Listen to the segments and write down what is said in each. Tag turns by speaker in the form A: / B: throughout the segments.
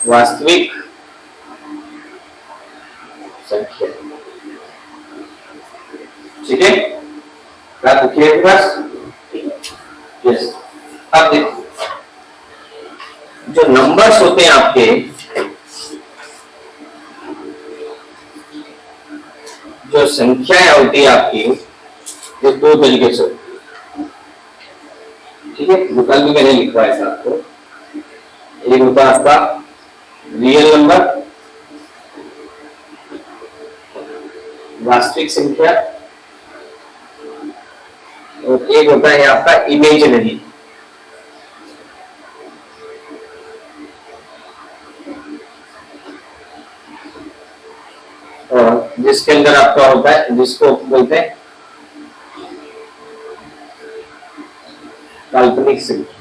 A: वास्तविक संख्या। ठीक है, बात क्लियर है बस? यस। अब देखो जो नंबर्स होते हैं आपके, जो संख्याएं होती है आपकी, ये दो तरीके से होती है। ठीक है, वो कल भी मैंने लिखवाया था आपको। एक होता है आपका रियल नंबर, वास्तविक संख्या, और एक होता है आपका इमेजिनरी। और जिसके अंदर आपका होता है, जिसको बोलते हैं काल्पनिक संख्या।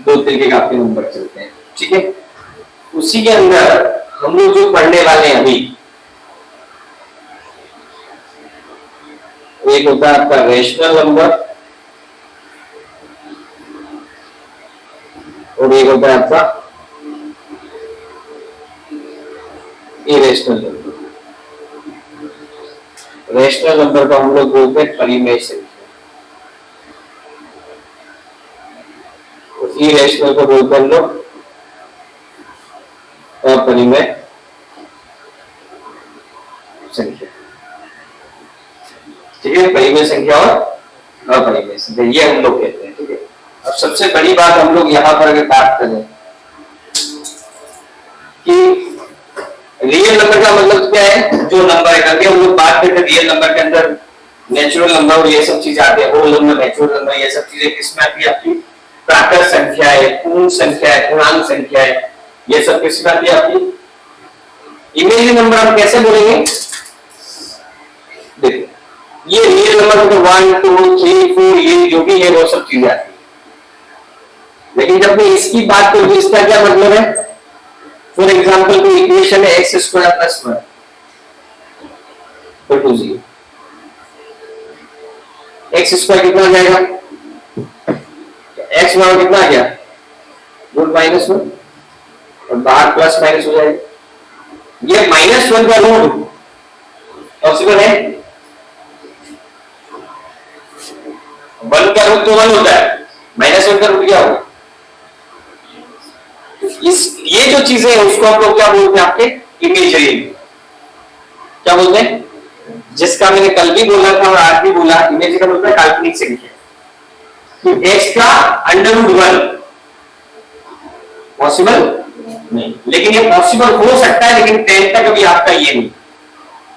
A: दो तरीके के आपके नंबर चलते हैं। ठीक है, उसी के अंदर हम लोग जो पढ़ने वाले हैं अभी, एक होता है आपका रेशनल नंबर और एक होता है आपका इरेशनल नंबर। रेशनल नंबर को हम लोग बोलते हैं परिमेय संख्या, इरेशनल को बोलते हैं लोग अपरिमेय संख्या। ठीक है, परिमेय संख्या और अपरिमेय संख्या ये हम लोग कहते हैं। ठीक है, अब सबसे बड़ी बात हम लोग यहां पर अगर बात करें कि रियल नंबर का मतलब क्या है, जो नंबर है। कभी हम लोग बात करते हैं रियल नंबर के अंदर नेचुरल नंबर और ये सब चीज आती है, होल नंबर, नेचुरल नंबर, ये सब चीजें किसमें आती है? आपकी प्राकृत संख्या है, पूर्ण संख्या है, पूर्णांक संख्या है, ये सब किसमें आती है? आपकी इमेजिनरी नंबर। हम कैसे बोलेंगे? देखो, ये रियल नंबर तो 1 2 3 4 ये जो भी है वो सब चीजें आती है, लेकिन जब मैं इसकी बात करूं इसका क्या मतलब है? फॉर एग्जाम्पल कोई इक्वेशन है x square plus 1 equal to 0। x square कितना आ जाएगा? x बराबर कितना आ गया? रूट माइनस 1, और बाहर प्लस माइनस हो जाएगा। ये -1 का रूट पॉसिबल है? 1 का रूट तो 1 होता है, -1 का रूट क्या होगा? ये जो चीजें हैं उसको हम लोग क्या बोलते हैं? आपके इमेजरी। क्या बोलते हैं? जिसका मैंने कल भी बोला था और आज भी बोला, इमेजरी का मतलब काल्पनिक संख्या। x का √1 पॉसिबल नहीं, लेकिन ये पॉसिबल हो सकता है, लेकिन 10 तक अभी आपका ये नहीं,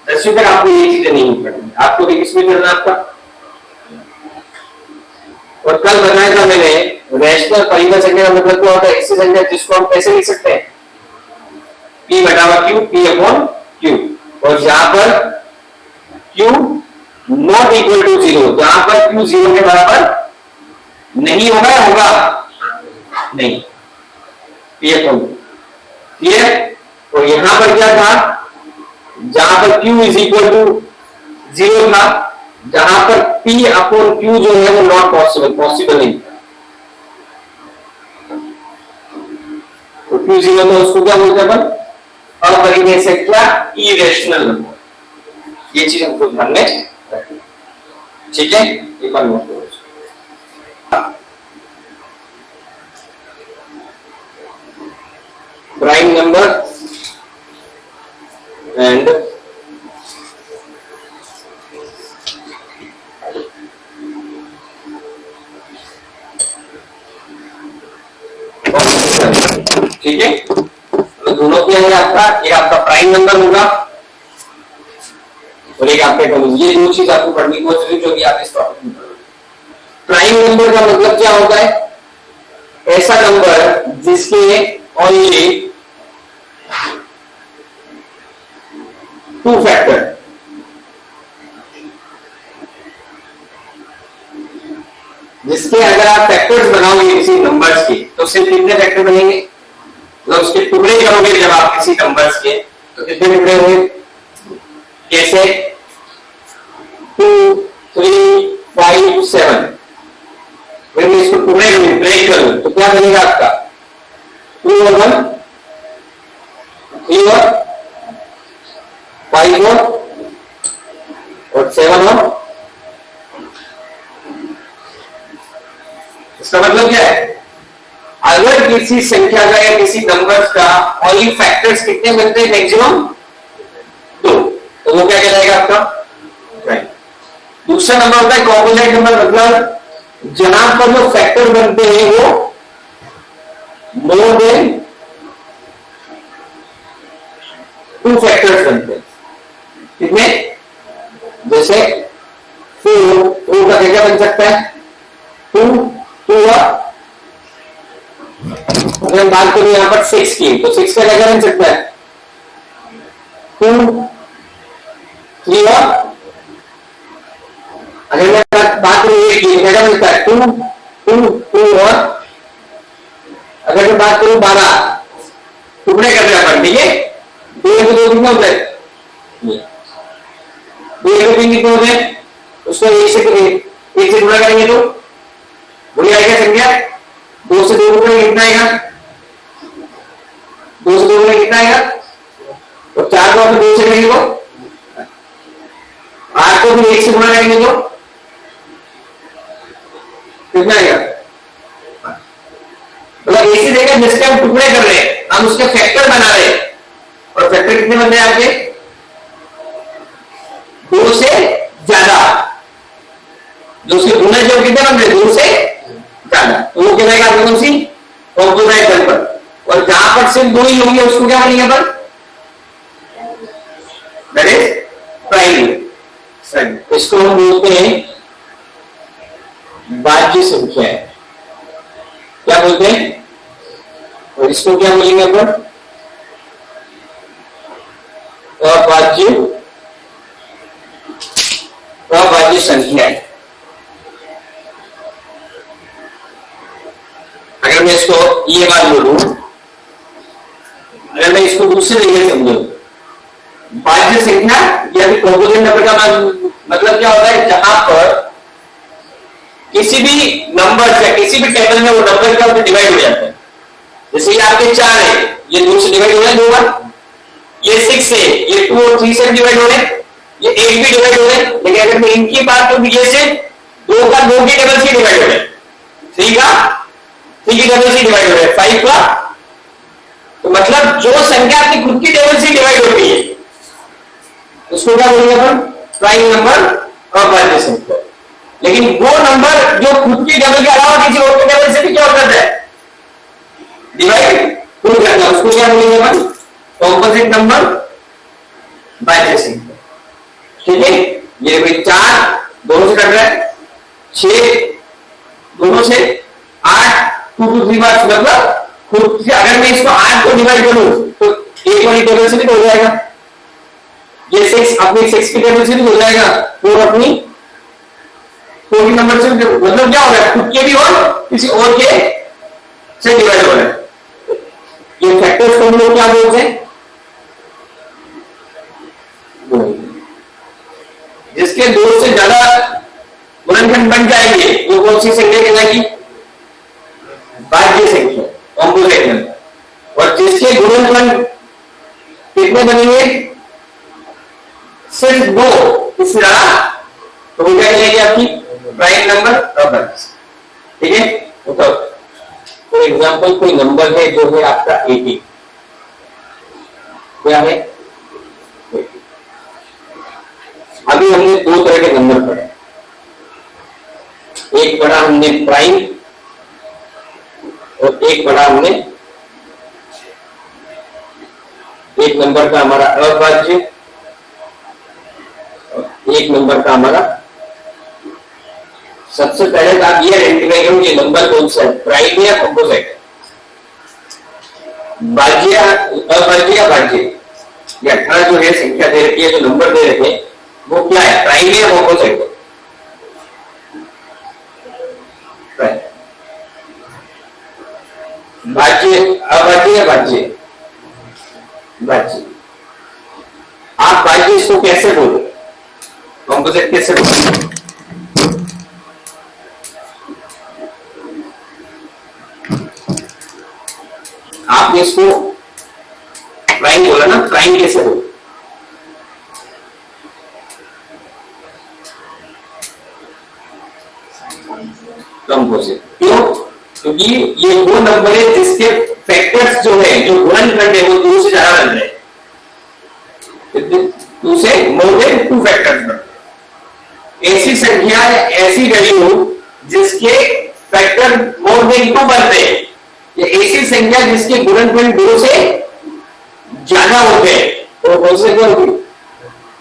A: 10वीं तक आपको ये चीजें नहीं करनी। आपको किसमें करना आपका? और कल बताया था मैंने रैशनल परिमेय संख्या का मतलब क्या होता है? ऐसी संख्या जिसको हम कैसे लिख सकते हैं? p बटा q, p अपॉन q। और जहां पर q नॉट इक्वल टू 0, जहां पर q 0 के बराबर नहीं होगा या होगा? नहीं, p अपॉन क्लियर। और यहां पर क्या था? जहां पर q इज इक्वल टू 0 था, जहां पर p अपॉन q जो है वो नॉट पॉसिबल नहीं। तो q 0 तो उसको क्या बोलते हैं अपन? अपरिमेय संख्या, इरेशनल नंबर। ये चीज हमको ध्यान में रखनी। ठीक है, एक बार नोट करो। प्राइम नंबर एंड ठीक है, तो दोनों क्या है आपका? एक आपका प्राइम नंबर होगा और एक आपका कॉमन। ये दो चीज आपको पढ़नी बहुत जरूरी, जो कि आप इस टॉपिक में पढ़ोगे। प्राइम नंबर का मतलब क्या होता है? ऐसा नंबर जिसके ओनली 2 फैक्टर, जिसके अगर आप फैक्टर्स बनाओगे किसी नंबर्स के, तो सिर्फ कितने फैक्टर बनेंगे? मतलब उसके टुकड़े करोगे जब आप किसी नंबर्स के, तो कितने टुकड़े होंगे? कैसे? 2 3 5 7। मैं इसको टुकड़े ब्रेक करूं तो क्या बनेगा आपका? 7 और इसका मतलब क्या है, अगर किसी संख्या का या किसी नंबर का ओनली फैक्टर्स कितने बनते हैं, मैक्सिमम 2, तो वो क्या कहलाएगा आपका प्राइम। दूसरा नंबर होता है कॉम्पोजिट नंबर, मतलब जहां पर जो फैक्टर बनते हैं वो मोर देन 2 फैक्टर्स बनते हैं। कितने, जैसे 4 का क्या बन सकता है 2 और अगर हम बात करें यहां पर 6 की, तो 6 का क्या बन सकता है 2 3 और अगर मैं बात करूं 8 की, क्या बनता है 2 और अगर मैं बात करूं 12 टुकड़े कर रहे अपन, ठीक है, 2 कितने होते हैं, 2 कितने होते हैं, उसको 1 से गुणा करेंगे तो वही आएगा संख्या, 2 से 2 गुणा कितना आएगा, 2 से 2 गुणा कितना आएगा, और 4 को आप 2 से करेंगे तो 8 को भी 1 से गुणा करेंगे तो कितना आएगा, मतलब ऐसी जगह जिसके हम टुकड़े कर रहे हैं हम उसके फैक्टर बना रहे हैं, और फैक्टर कितने बन रहे हैं आपके 2 से ज्यादा, जो उसके गुणज जो कितने बन रहे हैं 2 से ज्यादा, तो वो क्या रहेगा आपको कौन सी कॉम्पोजिट नंबर। और जहां पर सिर्फ 2 ही होंगे उसको क्या बनेगा पर, दैट इज प्राइम। इसको हम बोलते हैं बाह्य संख्या, क्या बोलते हैं, और इसको क्या बोलेंगे अपन, अबाह्य संख्या। अगर मैं इसको ये बात बोलूं, अगर मैं इसको दूसरे तरीके से समझूं, बाह्य संख्या या फिर कॉम्पोजिट नंबर का मतलब क्या होता है, जहां पर किसी भी नंबर से किसी भी टेबल में वो नंबर क्या डिवाइड हो जाता है। जैसे ये आपके 4 है, ये 2 से डिवाइड हो रहा है 2 बार, ये 6 है, ये 2 और 3 से डिवाइड हो रहे हैं, ये 8 भी डिवाइड हो रहे हैं, लेकिन अगर मैं इनकी बात करूं ये से 2 का 2 के टेबल से डिवाइड हो रहा है, 3 का 3 के टेबल से डिवाइड हो रहा है, 5 का, तो मतलब जो संख्या आपकी खुद की टेबल से डिवाइड होती है उसको क्या बोलेंगे अपन, प्राइम नंबर और बाह्य संख्या। लेकिन वो नंबर जो खुद की टेबल के अलावा किसी और के टेबल से भी क्या करता है, डिवाइड हो जाता है, उसको क्या बोलेंगे अपन, कॉम्पोजिट नंबर बाह्य संख्या। ठीक है, ये भाई 4 दोनों से कट रहा है, 6 दोनों से, 8 2 2 3 बार, मतलब खुद से अगर मैं इसको 8 को डिवाइड करूं तो एक वाली टेबल से भी हो जाएगा, ये 6 अपनी 6 की टेबल से भी हो जाएगा, 4 अपनी 4 नंबर से, मतलब क्या हो रहा है, खुद के भी और किसी और के से डिवाइड हो रहा है। ये फैक्टर्स को हम लोग क्या बोलते हैं, जिसके 2 से ज्यादा गुणनखंड बन जाएंगे वो कौन सी संख्या कहलाएगी, बाह्य संख्या, कॉम्पोजिट नंबर। और जिसके गुणनखंड कितने बनेंगे, सिर्फ 2 इससे ज्यादा, तो वो क्या कहलाएगी आपकी प्राइम नंबर और बाह्य। ठीक है, तो फॉर एग्जाम्पल कोई नंबर है जो है आपका 80, क्या है, अभी हमने 2 तरह के नंबर पढ़े, एक पढ़ा हमने प्राइम और एक पढ़ा हमने एक नंबर का हमारा अभाज्य और एक नंबर का हमारा। सबसे पहले आप ये आइडेंटिफाई करो कि नंबर कौन सा है, प्राइम या कॉम्पोजिट, बाह्य अभाज्य या बाह्य। ये 18 जो है संख्या दे रखी है, जो नंबर दे रखे हैं वो क्या है, प्राइम या कॉम्पोजिट, बाह्य अभाज्य या बाह्य, बाह्य। आप बाह्य इसको कैसे बोलो, कॉम्पोजिट कैसे बोलो, आपने इसको प्राइम बोला ना, प्राइम कैसे बोलो, कंपोजिट। क्यों? क्योंकि ये वो नंबर है जिसके फैक्टर्स जो है, जो गुणनखंड है, वो 2 से ज्यादा बन रहे हैं, 2 से मोर देन 2 फैक्टर्स बन रहे हैं। ऐसी संख्या, ऐसी वैल्यू जिसके फैक्टर मोर देन 2 बनते हैं, या ऐसी संख्या जिसके गुणनखंड 2 से ज्यादा होते हैं, तो कौन सी संख्या होगी?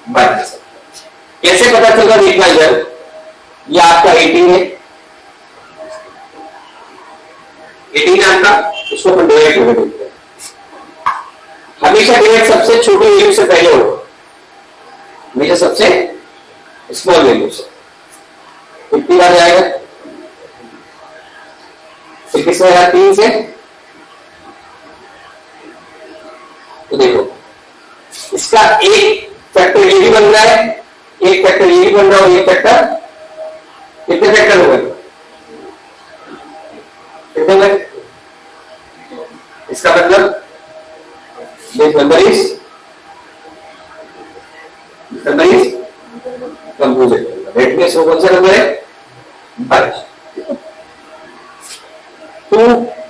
A: बात कैसे पता चलता देखना जर, ये आपका 18 है, 18 आपका, इसको अपन डिवाइड करके देखते हैं। हमेशा डिवाइड सबसे छोटी वैल्यू से पहले होगा, हमेशा सबसे स्मॉल वैल्यू से। 50 आ जाएगा, फिर किससे आएगा? 3 से। तो देखो इसका एक फैक्टर ये भी बन रहा है, एक फैक्टर ये भी बन रहा है, और एक फैक्टर, कितने फैक्टर हो गए? कितने में? इसका मतलब this number is composite। Rate में कौन सा नंबर है? 22। 2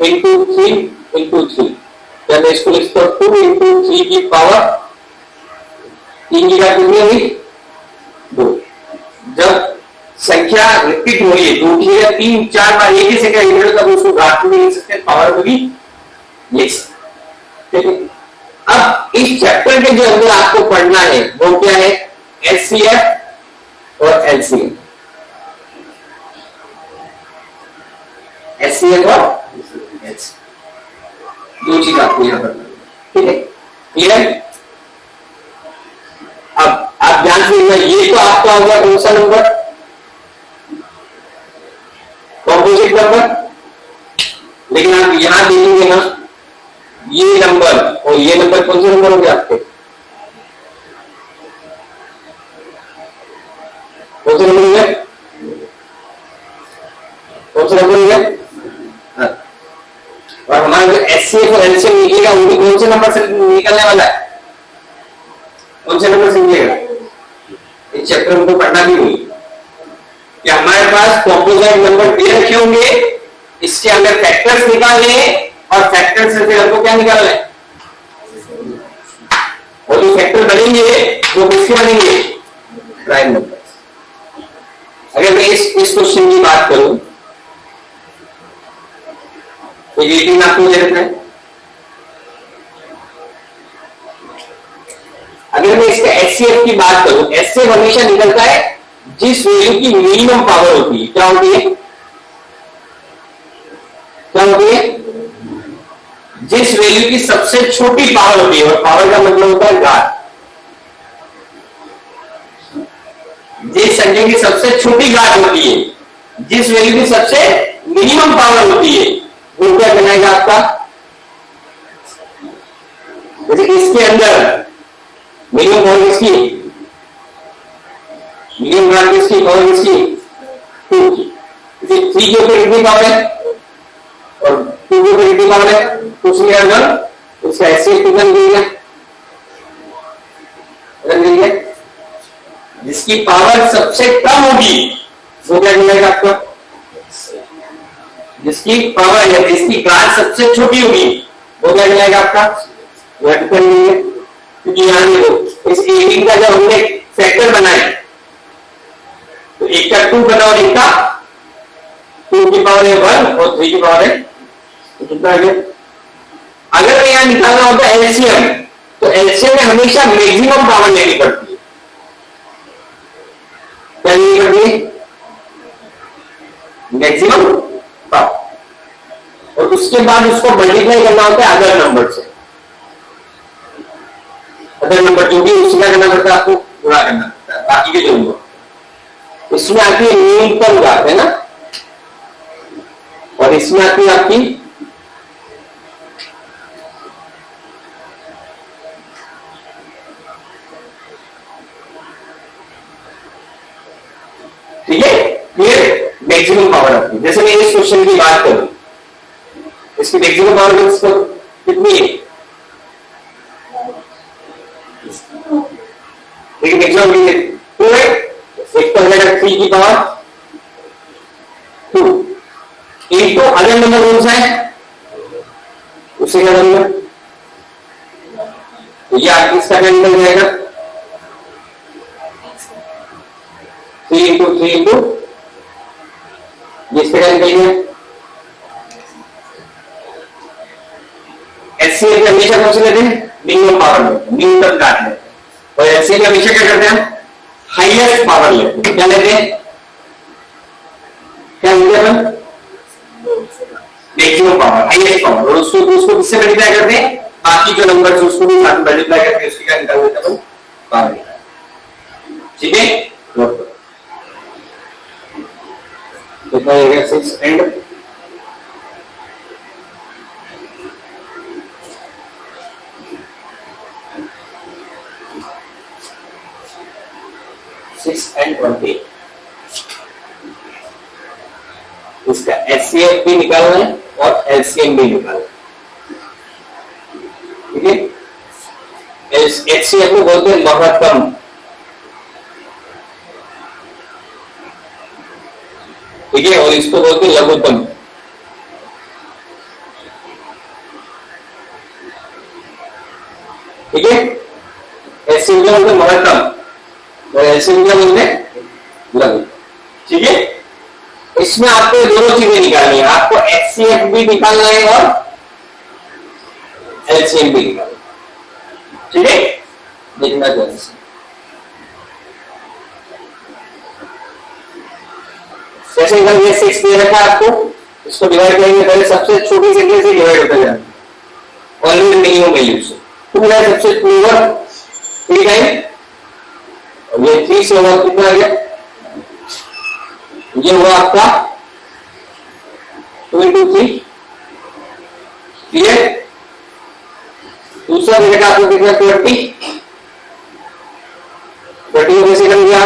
A: into 3 into 3, क्या मैं इसको लिखता हूं? 2 into 3 की पावर 3 की घात कितनी होगी? 2। जब संख्या रिपीट हो रही है 2 की या 3 4 बार एक ही संख्या रिपीट हो, तब उसको घात में लिख सकते हैं, पावर होगी यस। ठीक है, अब इस चैप्टर के जो अंदर आपको पढ़ना है वो क्या है? एचसीएफ और एलसीएम। एचसीएफ और दो चीज आपको यहां पर, ठीक है, क्लियर? अब आप ध्यान से, ये तो आपका होगा कौन सा नंबर? Composite number. लेकिन आप यहां देखेंगे ना, ये नंबर और ये नंबर कौन से नंबर होंगे आपके? कौन से नंबर होंगे? कौन से नंबर होंगे? और हमारा जो एचसीएफ और एलसीएम निकलेगा वो भी कौन से नंबर से निकलने वाला है? कौन से नंबर से निकलेगा? इस चैप्टर में तो पढ़ना भी नहीं कि हमारे पास कॉम्पोजिट नंबर दे रखे होंगे, इसके अंदर फैक्टर्स निकालने, और फैक्टर से फिर हमको क्या निकालना है? और जो फैक्टर बनेंगे वो किसके बनेंगे? Prime number. अगर मैं इस क्वेश्चन की बात करूं तो 18 आपको दे रखना है। अगर मैं इसका एचसीएफ की बात करूं, एचसीएफ हमेशा निकलता है जिस वैल्यू की मिनिमम पावर होती है। क्या होती है? क्या होती है? जिस वैल्यू की सबसे छोटी पावर होती है, और पावर का मतलब होता है घात। जिस संख्या की सबसे छोटी घात होती है, जिस वैल्यू की सबसे मिनिमम पावर होती है, वो क्या बनाएगा आपका? जैसे इसके अंदर मिनिमम पावर किसकी? मिनिमम घात किसकी? पावर किसकी? 2 की। 3 के ऊपर कितनी पावर है? और 2 के ऊपर कितनी पावर है? कुछ नहीं अगर उसका एचसीएफ कितना निकलेगा? जिसकी पावर सबसे कम होगी वो क्या मिलेगा आपको? जिसकी पावर या जिसकी घात सबसे छोटी होगी वो क्या मिलेगा आपका? वर्टिकल मिलेगा। क्योंकि यहां देखो, इस 18 का जब हमने फैक्टर बनाए तो एक का 2 बना और एक का 2 की पावर है 1 और 3 की पावर है तो कितना आ गया? अगर मैं यहां निकालना होता है एलसीएम, तो एलसीएम में हमेशा मैक्सिमम पावर लेनी पड़ती है। क्या लेनी पड़ती है? मैक्सिमम पावर, और उसके बाद उसको मल्टीप्लाई करना होता है अदर नंबर से। अदर नंबर जो भी उसका करना पड़ता है, आपको गुणा करना पड़ता है बाकी के जो नंबर। इसमें आती है न्यूनतम घात, है ना, और इसमें आती है आपकी ठीक है, क्लियर? मैक्सिमम पावर आती है। जैसे मैं इस क्वेश्चन की बात करूं, इसकी मैक्सिमम पावर कितनी है? देखिए मैक्सिमम 2 है, एक तो है 3 की पावर एक तो अगला नंबर कौन सा है उससे क्या करूंगा, तो ये आगे इसका क्या निकल जाएगा 3 इंटू 3 इंटू ये इसका क्या निकल गया। एचसीएफ हमेशा कौन से लेते हैं मिनिमम पावर लेते हैं, न्यूनतम काट लेते हैं, और एचसीएफ हमेशा क्या करते हैं हाईएस्ट पावर लेते हैं। क्या लेते हैं, क्या लेते हैं अपन मैक्सिमम पावर हाईएस्ट पावर, और उसको किससे मल्टीप्लाई करते हैं बाकी जो नंबर है उसको भी साथ मल्टीप्लाई करके उसकी क्या निकाल देते हैं पावर। ठीक है, कितना हो गया 6 एंड 6 and 20। इसका एचसीएफ भी निकालना है और एलसीएम भी निकालना है। ठीक है, एचसीएफ को बोलते हैं महत्तम, ठीक है, और इसको बोलते हैं लघुत्तम। ठीक है, एचसीएफ का बोलते महत्तम और एलसीएम का बोलते लघु। ठीक है, इसमें आपको दोनों चीजें निकालनी है, आपको एचसीएफ भी निकालना है और एलसीएम भी निकालना है। ठीक है, देखना चाहिए जैसे ये 6 दे रखा है आपको, इसको डिवाइड करेंगे पहले सबसे छोटी संख्या से डिवाइड होता जाए ऑलवेज मिनिमम वैल्यू से। 2 है सबसे ऊपर 3 टाइम, और ये 3 से होगा कितना आ गया, ये हुआ आपका 2 into 3। क्लियर, दूसरा देखा आपको कितना 20 को कैसे कर दिया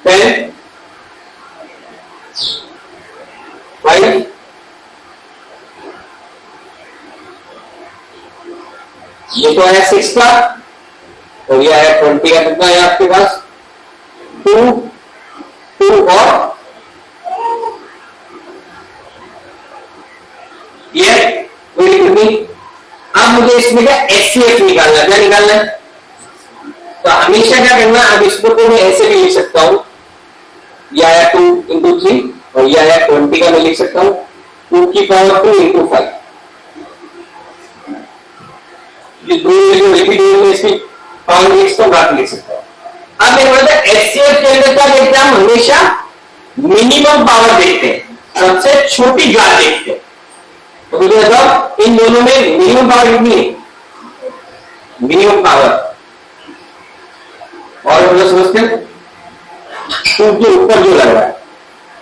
A: 10 5 ये तो है 6 का, और ये है 20 का, कितना है आपके पास 2 और ये अब मुझे इसमें क्या एचसीएफ निकालना, क्या निकालना है, तो हमेशा क्या करना, अब इसको तो मैं ऐसे भी लिख सकता हूं, ये आया 2 into 3 और ये आया 20 का, मैं लिख सकता हूं 2 की पावर 2 into 5। ये दो रिपीट में इसकी पावर लिख लिख सकता हूं। अब मेरे बोलते हैं एचसीएफ के अंदर क्या देखते हैं, हम हमेशा मिनिमम पावर देखते हैं, सबसे छोटी घात देखते हैं। तो मुझे बताओ इन दोनों में मिनिमम पावर कितनी है, मिनिमम पावर, और हम लोग समझते हैं 2 के ऊपर जो लग रहा है,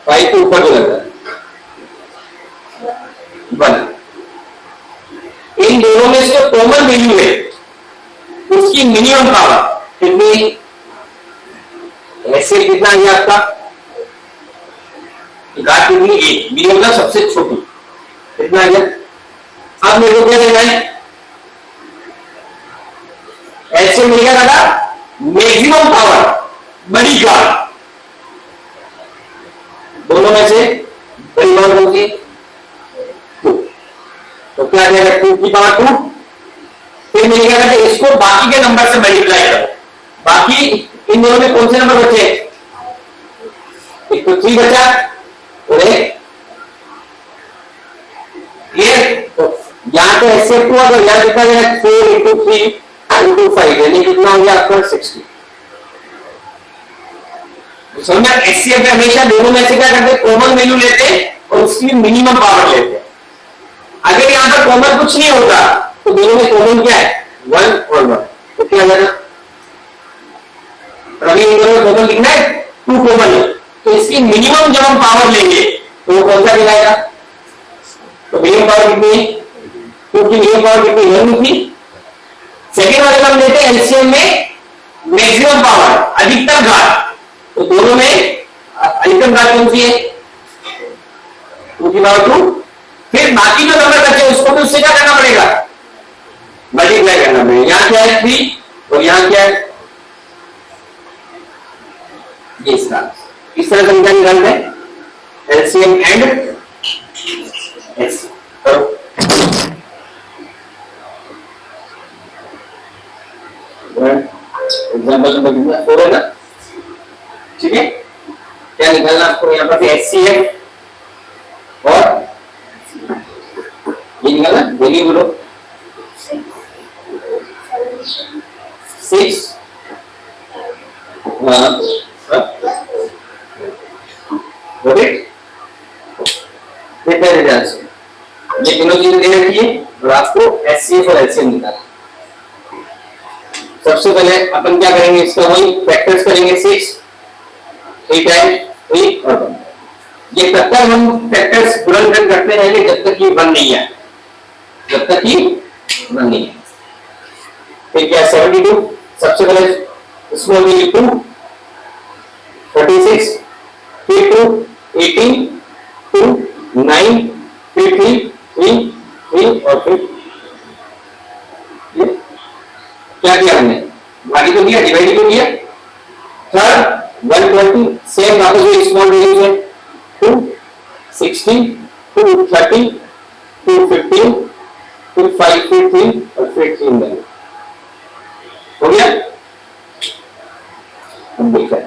A: 5 के ऊपर जो लग रहा है 1, इन दोनों में इसका कॉमन वैल्यू है, उसकी मिनिमम पावर कितनी, ऐसे कितना है आपका घात कितनी 1, मिनिमम का सबसे छोटी कितना है। अब मेरे को क्या देना है, ऐसे मिलेगा दादा मैक्सिमम पावर बड़ी घात, दोनों में से बड़ी पावर कौन सी 2, तो क्या आ जाएगा 2 की पावर 2, फिर मिलेगा कि इसको बाकी के नंबर से मल्टीप्लाई करो, बाकी इन दोनों में कौन से नंबर बचे, एक तो 3 बचा और एक ये, तो यहां तो ऐसे हुआ, तो यहां कितना जाएगा 4 into 3 into 5, यानी कितना हो गया आपका 60। तो समझा, एचसीएफ में हमेशा दोनों में से क्या करते हैं, कॉमन वैल्यू लेते हैं और उसकी मिनिमम पावर लेते हैं। अगर यहां पर कॉमन कुछ नहीं होता तो दोनों में कॉमन क्या है 1 और 1, तो क्या हो जाएगा, अभी इन दोनों में कॉमन लिखना है 2 कॉमन है, तो इसकी मिनिमम जब हम पावर लेंगे तो वो कौन सा कहलाएगा, तो मिनिमम पावर कितनी है, 2 की मिनिमम पावर कितनी 1 थी। सेकेंड वाले हम लेते हैं एलसीएम में मैक्सिमम पावर अधिकतम घात, तो दोनों में अधिकतम घात कौन सी है 2 की पावर 2, फिर बाकी जो नंबर बचे उसको भी उससे क्या करना पड़ेगा मल्टीप्लाई करना पड़ेगा। यहां क्या है 3 और यहां क्या है ये इसका, इस तरह संख्या निकालते हैं एलसीएम एंड एचसीएफ करो। एग्जाम्पल नंबर कितना 4 है ना, ठीक है। क्या निकालना आपको यहाँ पर एचसीएफ और ये निकालना, बोलिए बोलो 6 ओके। ये तीनों चीजें दे रखी है और आपको एचसीएफ और एलसीएम निकालना। सबसे पहले अपन क्या करेंगे, इसका वही फैक्टर्स करेंगे 6 3 टाइम्स 3 और 1। ये तब तक हम फैक्टर्स गुणनखंड करते रहेंगे जब तक ये 1 नहीं आए, जब तक ये 1 नहीं है। फिर क्या 72, सबसे पहले स्मॉल वैल्यू 2 36 फिर 2 18 2 9 फिर 3 3 3 और फिर क्या किया हमने, भागी तो किया, डिवाइड तो किया। थर्ड 120 सेम वापस वही स्मॉल वैल्यू है 2 16 2 30 2 15 फिर 5 फिर 3 और फिर 3 वैल्यू हो गया। हम देखते हैं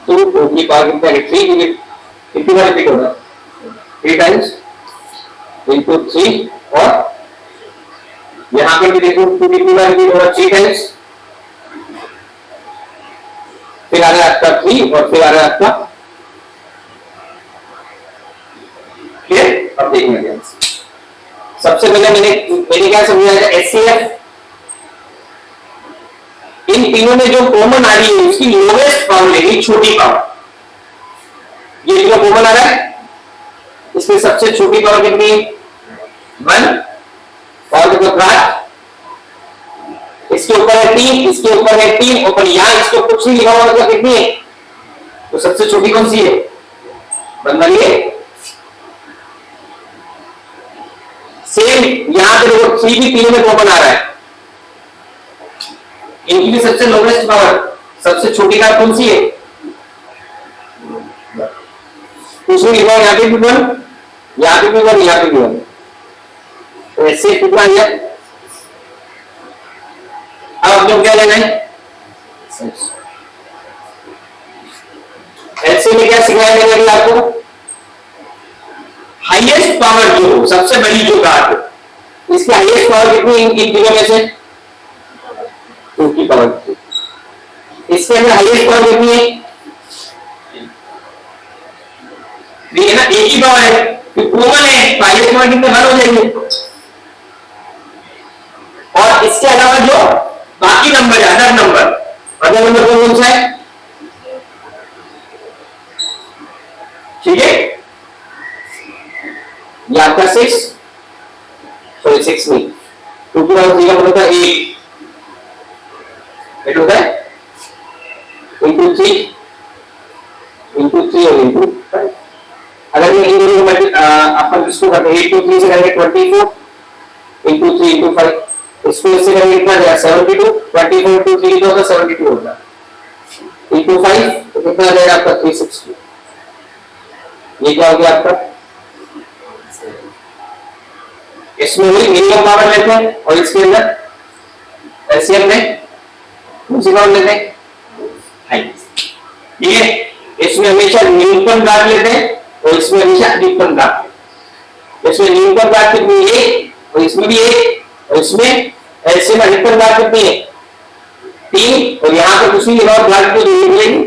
A: तो 2 की पावर कितना है 3 यूनिट, कितनी बार रिपीट होगा 3 टाइम्स इनटू 3 और यहां पे भी देखो 2 कितनी बार रिपीट होगा 3 टाइम्स, फिर आ रहा है आपका 3 और फिर आ रहा है आपका अब देखना ध्यान से। सबसे पहले मैंने क्या समझाया था एचसीएफ, इन तीनों में जो कॉमन आ रही है उसकी लोवेस्ट पावर लेगी, छोटी पावर। ये जो कॉमन आ रहा है इसमें सबसे छोटी पावर कितनी है 1 और देखो घात इसके ऊपर है 3, इसके ऊपर है 3 ऊपर यहां इसको कुछ नहीं लिखा हुआ मतलब कितनी है, तो सबसे छोटी कौन सी है 1 वाली है। सेम यहां पे देखो 3 भी तीनों में कॉमन आ रहा है, इनकी भी सबसे लोवेस्ट पावर सबसे छोटी कार कौन सी है, उसमें लिखा है यहां पे भी 1 यहां पे भी 1 यहां पे भी 1, तो ऐसे कितना आ गया। अब हम लोग क्या लेना है ऐसे में क्या सिखाया मैंने आपको, हाईएस्ट पावर जो सबसे बड़ी जो कार हो इसकी हाईएस्ट पावर कितनी इन तीनों में से 2 की पावर, इसके अंदर हाईएस्ट पावर कितनी है ये ना 1 की पावर है, कॉमन है हाईएस्ट पावर कितने 1 हो जाएंगे। और इसके अलावा जो बाकी नंबर है अदर नंबर कौन सा है, ठीक है ये आपका 6 सॉरी 6 नहीं 2 की पावर 3 का मतलब 8 होता है इंटू 3 और इंटू 5। अगर मैं इन दोनों को आपका इसको करते हैं 8 to 3 से करेंगे 24 इंटू 3 इंटू 5, इसको इससे करेंगे कितना जाएगा 72, 24 टू 3 तो होगा 72 होगा इंटू 5 तो कितना जाएगा आपका 360। ये क्या हो गया आपका, इसमें वही मिनिमम पावर लेते हैं और इसके अंदर एलसीएम में कौन सी पावर लेते हैं हाईएस्ट, ठीक है। इसमें हमेशा न्यूनतम घात लेते हैं और इसमें हमेशा अधिकतम घात, इसमें न्यूनतम घात कितनी है और इसमें भी 1 और इसमें एलसीएम अधिकतम घात कितनी है 3 और यहां पर दूसरी घात को मिलेगी